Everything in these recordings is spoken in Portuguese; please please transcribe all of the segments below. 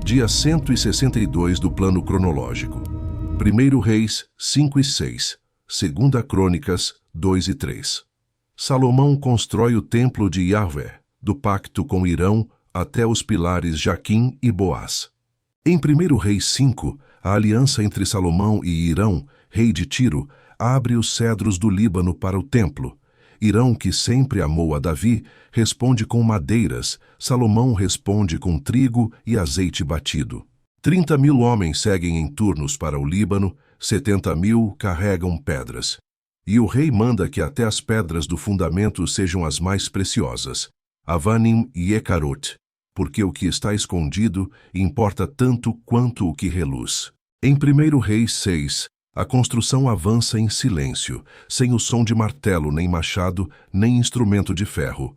Dia 162 do plano cronológico. 1 Reis 5 e 6. 2 Crônicas 2 e 3. Salomão constrói o templo de Yahvé, do pacto com Irão, até os pilares Jaquim e Boaz. Em 1 Reis 5, a aliança entre Salomão e Irão, rei de Tiro, abre os cedros do Líbano para o templo. Irão, que sempre amou a Davi, responde com madeiras, Salomão responde com trigo e azeite batido. 30.000 homens seguem em turnos para o Líbano, 70.000 carregam pedras. E o rei manda que até as pedras do fundamento sejam as mais preciosas, Avanim e Ecarot, porque o que está escondido importa tanto quanto o que reluz. Em 1 Reis 6, a construção avança em silêncio, sem o som de martelo, nem machado, nem instrumento de ferro.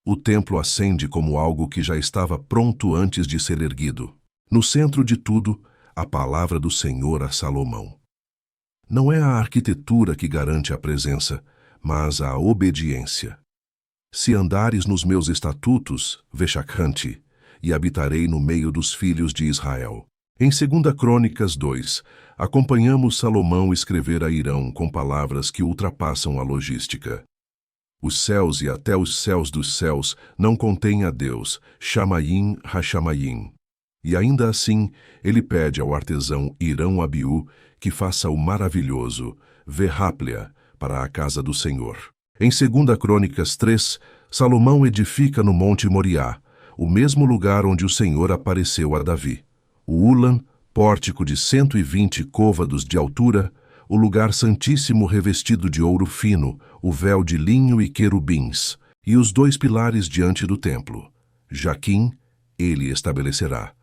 O templo acende como algo que já estava pronto antes de ser erguido. No centro de tudo, a palavra do Senhor a Salomão. Não é a arquitetura que garante a presença, mas a obediência. Se andares nos meus estatutos, vexacante, e habitarei no meio dos filhos de Israel. Em 2 Crônicas 2, acompanhamos Salomão escrever a Irão com palavras que ultrapassam a logística. Os céus e até os céus dos céus não contêm a Deus, Shamayim Hashamayim. E ainda assim, ele pede ao artesão Irão Abiú que faça o maravilhoso, Verráplia, para a casa do Senhor. Em 2 Crônicas 3, Salomão edifica no Monte Moriá, o mesmo lugar onde o Senhor apareceu a Davi. O Ulam, pórtico de 120 côvados de altura, o lugar santíssimo revestido de ouro fino, o véu de linho e querubins, e os 2 pilares diante do templo. Jaquim, ele estabelecerá.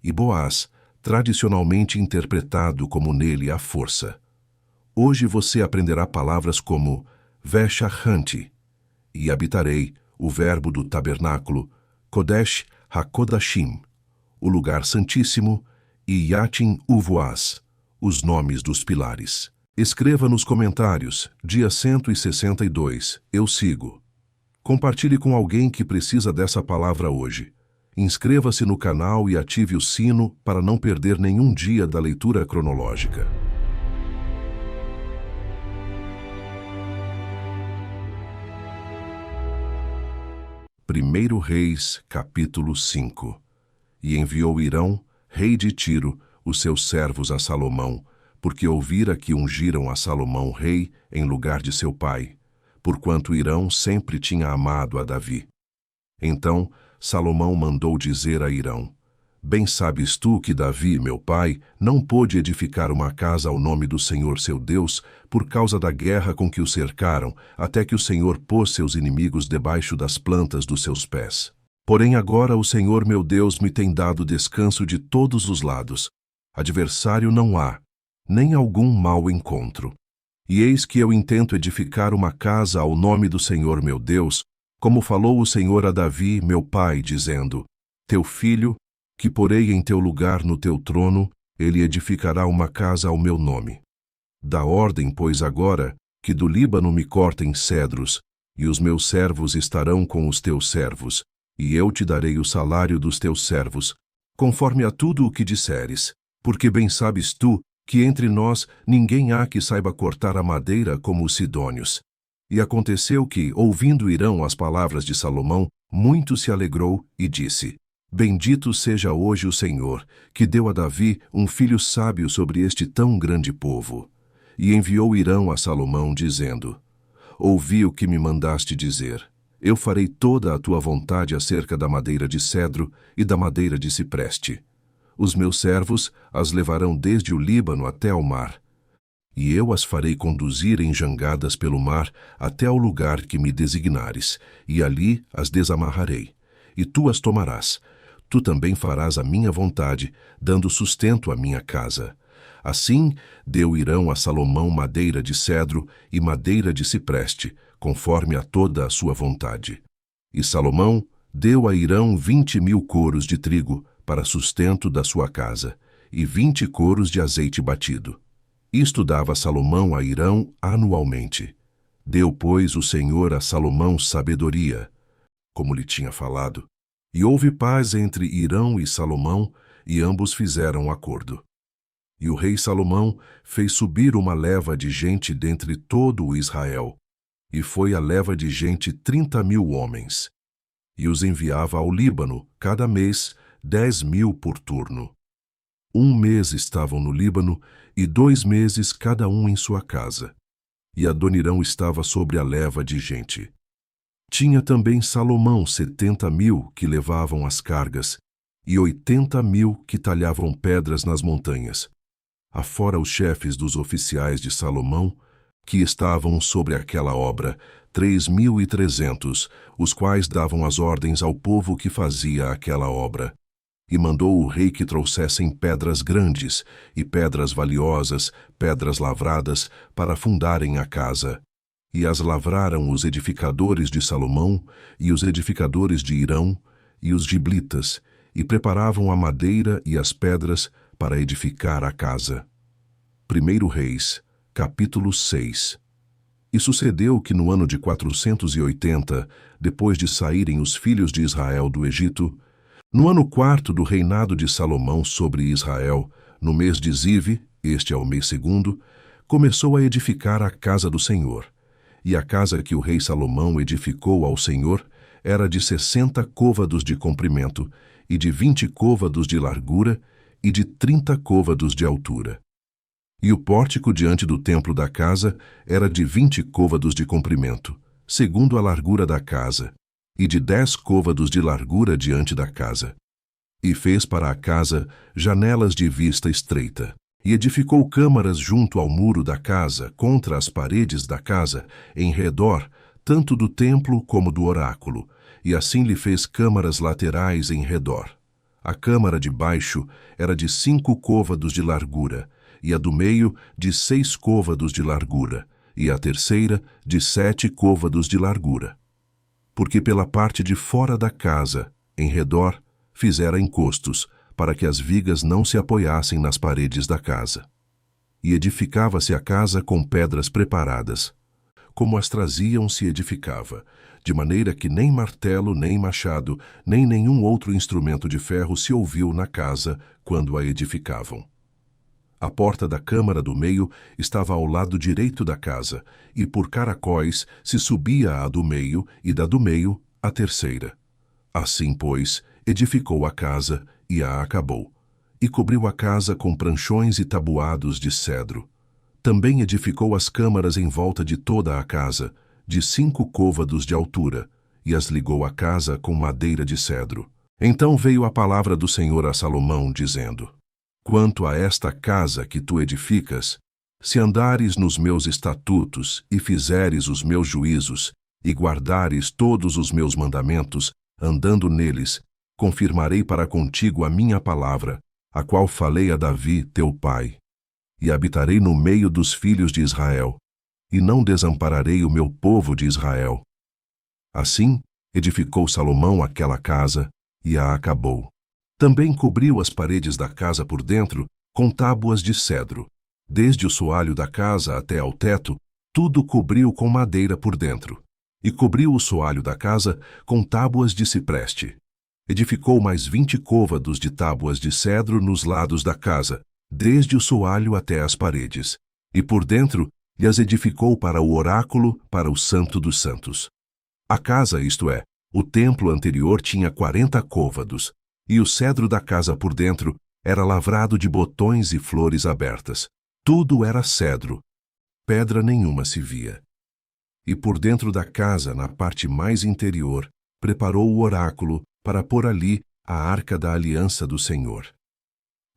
E Boaz, tradicionalmente interpretado como nele a força. Hoje você aprenderá palavras como Veshachanti, e habitarei, o verbo do tabernáculo, Kodesh HaKodashim, o lugar santíssimo, e Yatin Uvoaz, os nomes dos pilares. Escreva nos comentários, dia 162, eu sigo. Compartilhe com alguém que precisa dessa palavra hoje. Inscreva-se no canal e ative o sino para não perder nenhum dia da leitura cronológica. Primeiro Reis, capítulo 5. E enviou Irão, rei de Tiro, os seus servos a Salomão, porque ouvira que ungiram a Salomão rei em lugar de seu pai, porquanto Irão sempre tinha amado a Davi. Então Salomão mandou dizer a Irão: Bem sabes tu que Davi, meu pai, não pôde edificar uma casa ao nome do Senhor seu Deus, por causa da guerra com que o cercaram, até que o Senhor pôs seus inimigos debaixo das plantas dos seus pés. Porém agora o Senhor meu Deus me tem dado descanso de todos os lados. Adversário não há, nem algum mau encontro. E eis que eu intento edificar uma casa ao nome do Senhor meu Deus, como falou o Senhor a Davi, meu pai, dizendo: Teu filho, que porei em teu lugar no teu trono, ele edificará uma casa ao meu nome. Dá ordem, pois, agora, que do Líbano me cortem cedros, e os meus servos estarão com os teus servos, e eu te darei o salário dos teus servos, conforme a tudo o que disseres, porque bem sabes tu que entre nós ninguém há que saiba cortar a madeira como os sidônios. E aconteceu que, ouvindo Irão as palavras de Salomão, muito se alegrou e disse: Bendito seja hoje o Senhor, que deu a Davi um filho sábio sobre este tão grande povo. E enviou Irão a Salomão, dizendo: Ouvi o que me mandaste dizer. Eu farei toda a tua vontade acerca da madeira de cedro e da madeira de cipreste. Os meus servos as levarão desde o Líbano até ao mar. E eu as farei conduzir em jangadas pelo mar até ao lugar que me designares, e ali as desamarrarei. E tu as tomarás. Tu também farás a minha vontade, dando sustento à minha casa. Assim deu Irão a Salomão madeira de cedro e madeira de cipreste, conforme a toda a sua vontade. E Salomão deu a Irão 20.000 coros de trigo para sustento da sua casa, e 20 coros de azeite batido. Isto dava Salomão a Irão anualmente. Deu, pois, o Senhor a Salomão sabedoria, como lhe tinha falado. E houve paz entre Irão e Salomão, e ambos fizeram acordo. E o rei Salomão fez subir uma leva de gente dentre todo o Israel, e foi a leva de gente 30.000 homens, e os enviava ao Líbano, cada mês 10.000 por turno. 1 mês estavam no Líbano, e 2 meses cada um em sua casa. E Adonirão estava sobre a leva de gente. Tinha também Salomão 70.000 que levavam as cargas, e 80.000 que talhavam pedras nas montanhas, afora os chefes dos oficiais de Salomão, que estavam sobre aquela obra, 3.300, os quais davam as ordens ao povo que fazia aquela obra. E mandou o rei que trouxessem pedras grandes e pedras valiosas, pedras lavradas, para fundarem a casa. E as lavraram os edificadores de Salomão, e os edificadores de Hirão, e os giblitas, e preparavam a madeira e as pedras para edificar a casa. 1 Reis, capítulo 6. E sucedeu que no ano de 480, depois de saírem os filhos de Israel do Egito, no ano 4º do reinado de Salomão sobre Israel, no mês de Zive, este é o mês 2º, começou a edificar a casa do Senhor. E a casa que o rei Salomão edificou ao Senhor era de 60 côvados de comprimento, e de 20 côvados de largura, e de 30 côvados de altura. E o pórtico diante do templo da casa era de 20 côvados de comprimento, segundo a largura da casa, e de 10 côvados de largura diante da casa. E fez para a casa janelas de vista estreita, e edificou câmaras junto ao muro da casa, contra as paredes da casa, em redor, tanto do templo como do oráculo, e assim lhe fez câmaras laterais em redor. A câmara de baixo era de 5 côvados de largura, e a do meio de 6 côvados de largura, e a terceira de 7 côvados de largura. Porque pela parte de fora da casa, em redor, fizera encostos, para que as vigas não se apoiassem nas paredes da casa. E edificava-se a casa com pedras preparadas. Como as traziam se edificava, de maneira que nem martelo, nem machado, nem nenhum outro instrumento de ferro se ouviu na casa quando a edificavam. A porta da câmara do meio estava ao lado direito da casa, e por caracóis se subia a do meio, e da do meio a terceira. Assim, pois, edificou a casa e a acabou, e cobriu a casa com pranchões e tabuados de cedro. Também edificou as câmaras em volta de toda a casa, de 5 côvados de altura, e as ligou à casa com madeira de cedro. Então veio a palavra do Senhor a Salomão, dizendo: Quanto a esta casa que tu edificas, se andares nos meus estatutos e fizeres os meus juízos, e guardares todos os meus mandamentos, andando neles, confirmarei para contigo a minha palavra, a qual falei a Davi, teu pai. E habitarei no meio dos filhos de Israel, e não desampararei o meu povo de Israel. Assim, edificou Salomão aquela casa, e a acabou. Também cobriu as paredes da casa por dentro com tábuas de cedro. Desde o soalho da casa até ao teto, tudo cobriu com madeira por dentro. E cobriu o soalho da casa com tábuas de cipreste. Edificou mais 20 côvados de tábuas de cedro nos lados da casa, desde o soalho até as paredes. E por dentro lhe as edificou para o oráculo, para o Santo dos Santos. A casa, isto é, o templo anterior tinha 40 côvados, e o cedro da casa por dentro era lavrado de botões e flores abertas. Tudo era cedro, pedra nenhuma se via. E por dentro da casa, na parte mais interior, preparou o oráculo para pôr ali a arca da aliança do Senhor.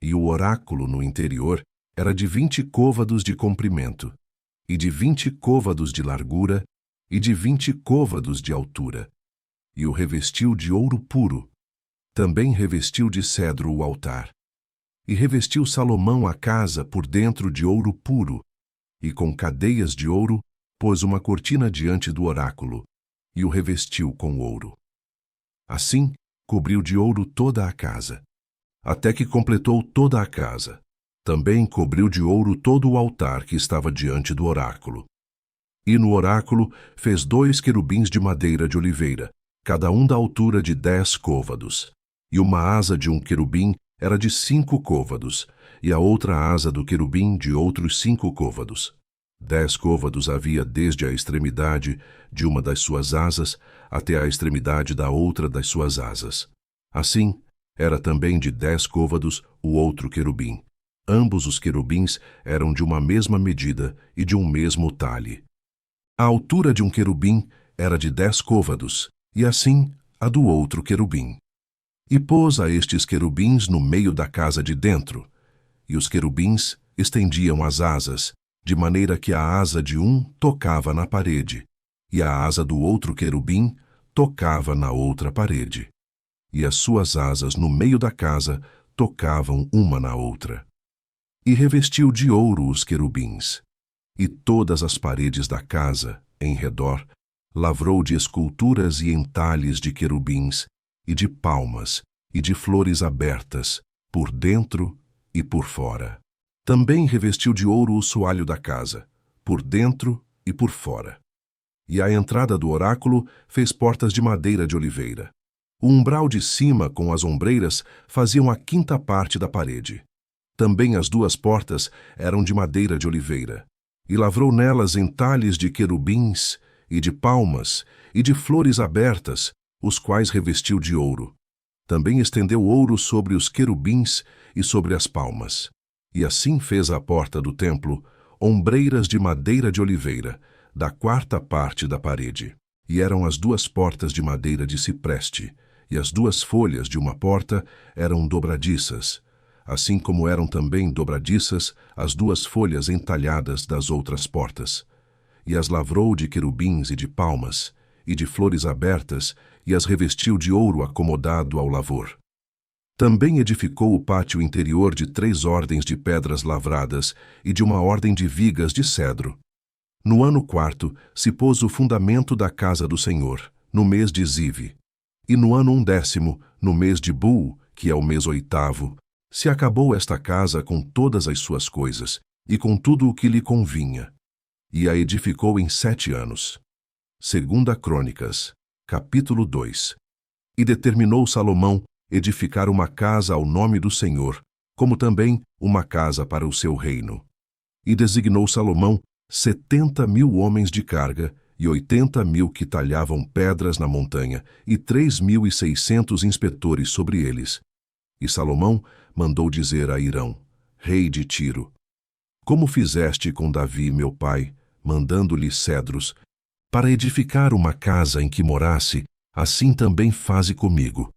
E o oráculo no interior era de 20 côvados de comprimento, e de 20 côvados de largura, e de 20 côvados de altura. E o revestiu de ouro puro. Também revestiu de cedro o altar. E revestiu Salomão a casa por dentro de ouro puro, e com cadeias de ouro pôs uma cortina diante do oráculo, e o revestiu com ouro. Assim, cobriu de ouro toda a casa, até que completou toda a casa. Também cobriu de ouro todo o altar que estava diante do oráculo. E no oráculo fez 2 querubins de madeira de oliveira, cada um da altura de 10 côvados. E uma asa de um querubim era de 5 côvados, e a outra asa do querubim de outros 5 côvados. 10 côvados havia desde a extremidade de uma das suas asas até a extremidade da outra das suas asas. Assim, era também de 10 côvados o outro querubim. Ambos os querubins eram de uma mesma medida e de um mesmo talhe. A altura de um querubim era de 10 côvados, e assim a do outro querubim. E pôs a estes querubins no meio da casa de dentro, e os querubins estendiam as asas, de maneira que a asa de um tocava na parede, e a asa do outro querubim tocava na outra parede. E as suas asas no meio da casa tocavam uma na outra. E revestiu de ouro os querubins, e todas as paredes da casa, em redor, lavrou de esculturas e entalhes de querubins, e de palmas, e de flores abertas, por dentro e por fora. Também revestiu de ouro o soalho da casa, por dentro e por fora. E à entrada do oráculo fez portas de madeira de oliveira. O umbral de cima com as ombreiras faziam a 5ª parte da parede. Também as 2 portas eram de madeira de oliveira. E lavrou nelas entalhes de querubins, e de palmas, e de flores abertas, os quais revestiu de ouro. Também estendeu ouro sobre os querubins e sobre as palmas. E assim fez à porta do templo ombreiras de madeira de oliveira, da 4ª parte da parede. E eram as 2 portas de madeira de cipreste, e as 2 folhas de uma porta eram dobradiças, assim como eram também dobradiças as 2 folhas entalhadas das outras portas. E as lavrou de querubins e de palmas, e de flores abertas, e as revestiu de ouro acomodado ao lavor. Também edificou o pátio interior de 3 ordens de pedras lavradas e de uma ordem de vigas de cedro. No ano 4º se pôs o fundamento da casa do Senhor, no mês de Zive. E no ano 11º, no mês de Bul, que é o mês 8º, se acabou esta casa com todas as suas coisas, e com tudo o que lhe convinha. E a edificou em 7 anos. 2 Crônicas, capítulo 2. E determinou Salomão edificar uma casa ao nome do Senhor, como também uma casa para o seu reino. E designou Salomão 70.000 homens de carga, e 80.000 que talhavam pedras na montanha, e 3.600 inspetores sobre eles. E Salomão mandou dizer a Hirão, rei de Tiro: Como fizeste com Davi, meu pai, mandando-lhe cedros, para edificar uma casa em que morasse, assim também faze comigo.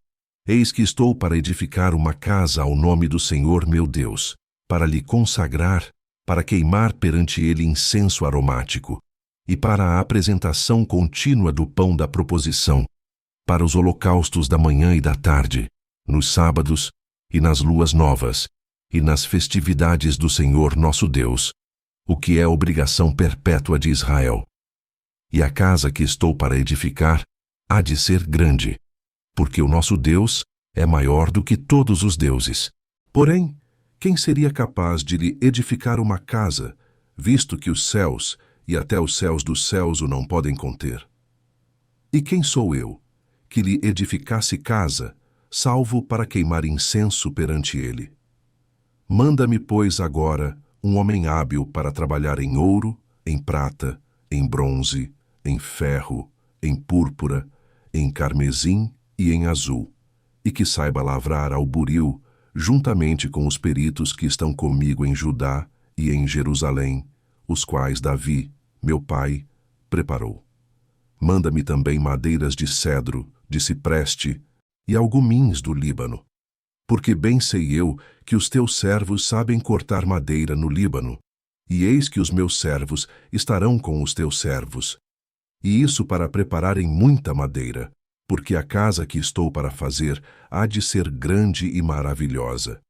Eis que estou para edificar uma casa ao nome do Senhor meu Deus, para lhe consagrar, para queimar perante ele incenso aromático, e para a apresentação contínua do pão da proposição, para os holocaustos da manhã e da tarde, nos sábados e nas luas novas, e nas festividades do Senhor nosso Deus, o que é obrigação perpétua de Israel. E a casa que estou para edificar há de ser grande, porque o nosso Deus é maior do que todos os deuses. Porém, quem seria capaz de lhe edificar uma casa, visto que os céus e até os céus dos céus o não podem conter? E quem sou eu, que lhe edificasse casa, salvo para queimar incenso perante ele? Manda-me, pois, agora um homem hábil para trabalhar em ouro, em prata, em bronze, em ferro, em púrpura, em carmesim e em azul, e que saiba lavrar ao buril, juntamente com os peritos que estão comigo em Judá e em Jerusalém, os quais Davi, meu pai, preparou. Manda-me também madeiras de cedro, de cipreste e algumins do Líbano, porque bem sei eu que os teus servos sabem cortar madeira no Líbano, e eis que os meus servos estarão com os teus servos, e isso para prepararem muita madeira, porque a casa que estou para fazer há de ser grande e maravilhosa.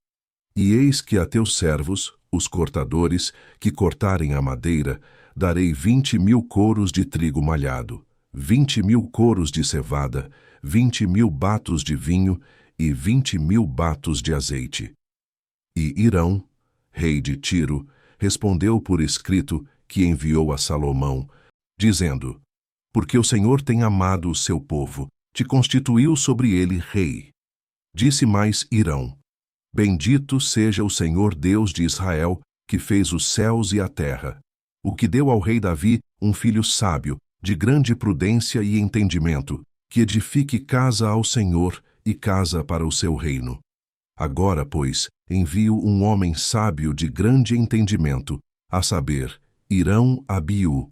E eis que a teus servos, os cortadores, que cortarem a madeira, darei 20.000 coros de trigo malhado, 20.000 coros de cevada, 20.000 batos de vinho e 20.000 batos de azeite. E Hirão, rei de Tiro, respondeu por escrito que enviou a Salomão, dizendo: Porque o Senhor tem amado o seu povo, te constituiu sobre ele rei. Disse mais Hirão: Bendito seja o Senhor Deus de Israel, que fez os céus e a terra, o que deu ao rei Davi um filho sábio, de grande prudência e entendimento, que edifique casa ao Senhor e casa para o seu reino. Agora, pois, envio um homem sábio de grande entendimento, a saber, Hirão-Abiú,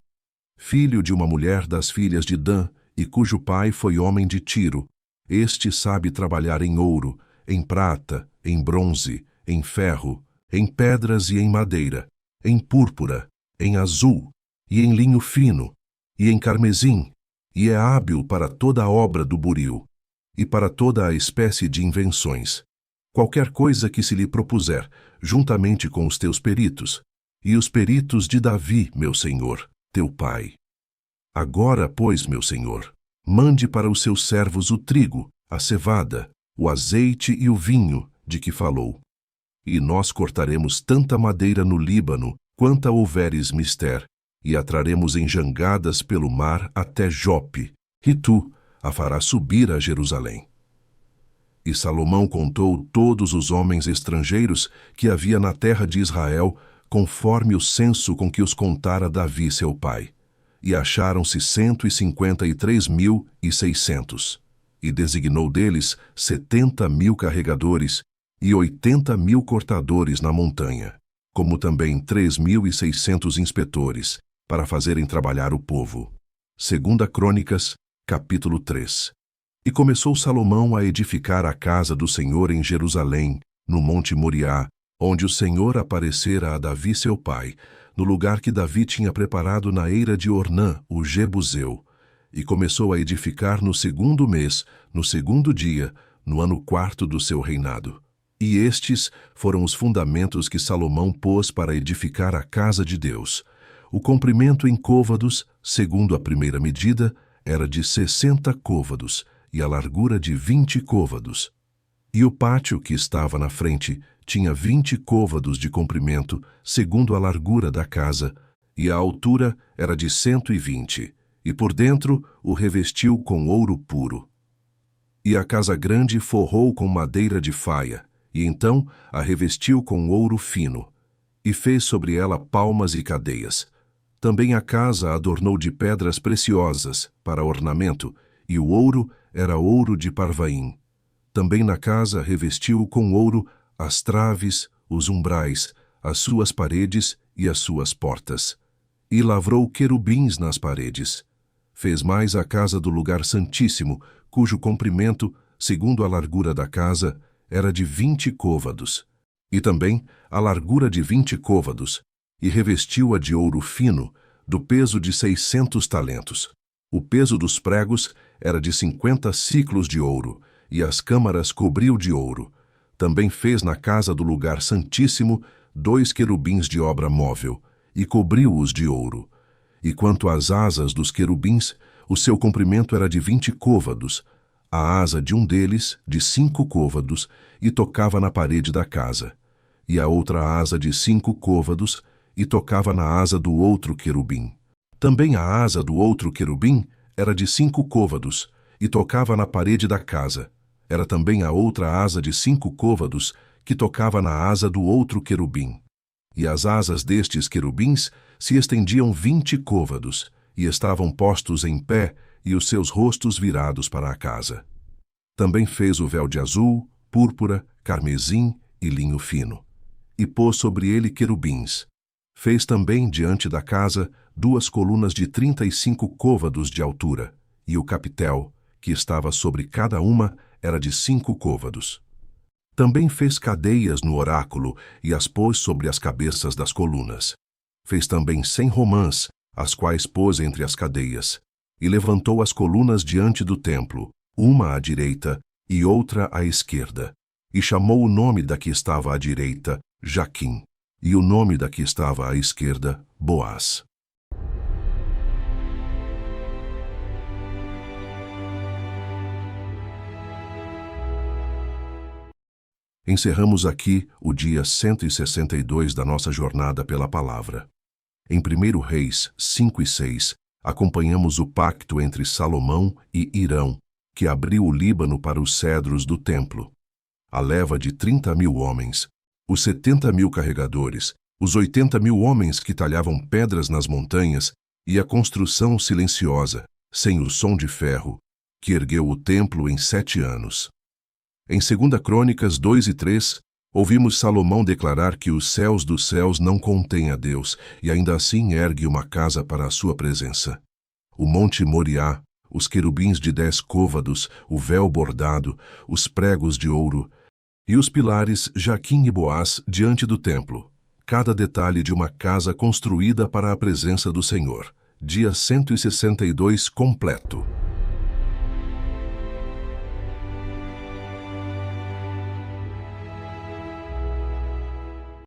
filho de uma mulher das filhas de Dan, e cujo pai foi homem de Tiro. Este sabe trabalhar em ouro, em prata, em bronze, em ferro, em pedras e em madeira, em púrpura, em azul, e em linho fino, e em carmesim, e é hábil para toda a obra do buril, e para toda a espécie de invenções. Qualquer coisa que se lhe propuser, juntamente com os teus peritos, e os peritos de Davi, meu senhor, teu pai. Agora, pois, meu senhor, mande para os seus servos o trigo, a cevada, o azeite e o vinho, de que falou. E nós cortaremos tanta madeira no Líbano, quanta houveres mister, e a traremos em jangadas pelo mar até Jope, e tu a farás subir a Jerusalém. E Salomão contou todos os homens estrangeiros que havia na terra de Israel, conforme o censo com que os contara Davi seu pai. E acharam-se 153.600. E designou deles 70.000 carregadores e 80.000 cortadores na montanha, como também 3.600 inspetores, para fazerem trabalhar o povo. 2 Crônicas, capítulo 3. E começou Salomão a edificar a casa do Senhor em Jerusalém, no monte Moriá, onde o Senhor aparecera a Davi seu pai, no lugar que Davi tinha preparado na eira de Ornã, o Jebuseu. E começou a edificar no 2º mês, no 2º dia, no ano 4º do seu reinado. E estes foram os fundamentos que Salomão pôs para edificar a casa de Deus. O comprimento em côvados, segundo a primeira medida, era de 60 côvados, e a largura de 20 côvados. E o pátio que estava na frente tinha 20 côvados de comprimento, segundo a largura da casa, e a altura era de 120, e por dentro o revestiu com ouro puro. E a casa grande forrou com madeira de faia, e então a revestiu com ouro fino, e fez sobre ela palmas e cadeias. Também a casa adornou de pedras preciosas, para ornamento, e o ouro era ouro de Parvaim. Também na casa revestiu com ouro as traves, os umbrais, as suas paredes e as suas portas. E lavrou querubins nas paredes. Fez mais a casa do lugar santíssimo, cujo comprimento, segundo a largura da casa, era de 20 côvados. E também a largura de 20 côvados, e revestiu-a de ouro fino, do peso de 600 talentos. O peso dos pregos era de 50 siclos de ouro, e as câmaras cobriu de ouro. Também fez na casa do lugar santíssimo 2 querubins de obra móvel, e cobriu-os de ouro. E quanto às asas dos querubins, o seu comprimento era de 20 côvados, a asa de um deles de 5 côvados, e tocava na parede da casa, e a outra asa de 5 côvados, e tocava na asa do outro querubim. Também a asa do outro querubim era de 5 côvados, e tocava na parede da casa. Era também a outra asa de 5 côvados, que tocava na asa do outro querubim. E as asas destes querubins se estendiam 20 côvados, e estavam postos em pé, e os seus rostos virados para a casa. Também fez o véu de azul, púrpura, carmesim e linho fino. E pôs sobre ele querubins. Fez também, diante da casa, 2 colunas de 35 côvados de altura, e o capitel, que estava sobre cada uma, era de 5 côvados. Também fez cadeias no oráculo, e as pôs sobre as cabeças das colunas. Fez também 100 romãs, as quais pôs entre as cadeias, e levantou as colunas diante do templo, uma à direita e outra à esquerda, e chamou o nome da que estava à direita, Jaquim, e o nome da que estava à esquerda, Boaz. Encerramos aqui o dia 162 da nossa jornada pela palavra. Em 1 Reis 5 e 6, acompanhamos o pacto entre Salomão e Hirão, que abriu o Líbano para os cedros do templo. a leva de 30.000 homens, os 70.000 carregadores, os 80.000 homens que talhavam pedras nas montanhas e a construção silenciosa, sem o som de ferro, que ergueu o templo em 7 anos. Em 2 Crônicas 2 e 3, ouvimos Salomão declarar que os céus dos céus não contêm a Deus e ainda assim ergue uma casa para a sua presença. O Monte Moriá, os querubins de 10 côvados, o véu bordado, os pregos de ouro e os pilares Jaquim e Boaz diante do templo. Cada detalhe de uma casa construída para a presença do Senhor. Dia 162 completo.